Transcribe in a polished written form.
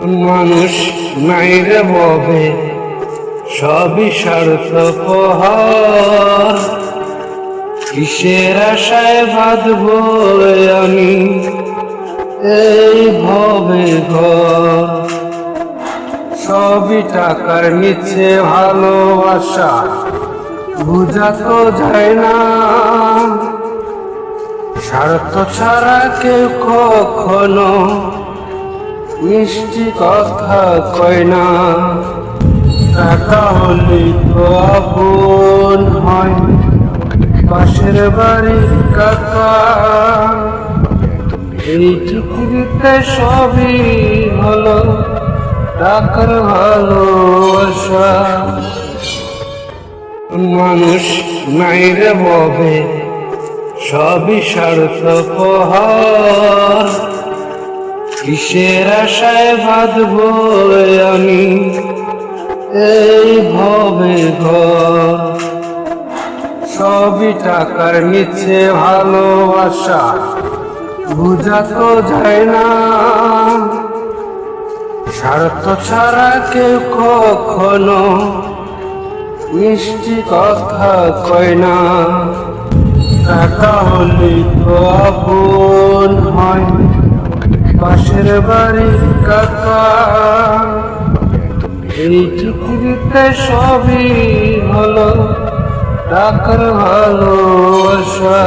মানুষ নাই রে ববে, সবই স্বার্থপর। কিসের আশায় বাঁধব আমি এই ভবে ঘর? সবই টাকার নিচে ভালোবাসা বুঝা তো যায় না। স্বার্থ ছাড়া কেউ কখনো মিষ্টি কথা কয় না। টাকা হলে তো আপন হয় পাশের বাড়ির কাকা। এই পৃথিবীতে সবই হলো টাকার ভালোবাসা। মানুষ নাই রে ববে, সবই স্বার্থপর। কিসের আশায় বাঁধব আমি এই ভবে ঘর? সবই টাকার নিচে ভালোবাসা বুঝা তো যায় না। স্বার্থ ছাড়া কেউ কখনো মিষ্টি কথা কয় না। টাকা হলে তো আপন হয় পাশের বাড়ির কাকা। এই পৃথিবীতে সবই হলো টাকার ভালোবাসা।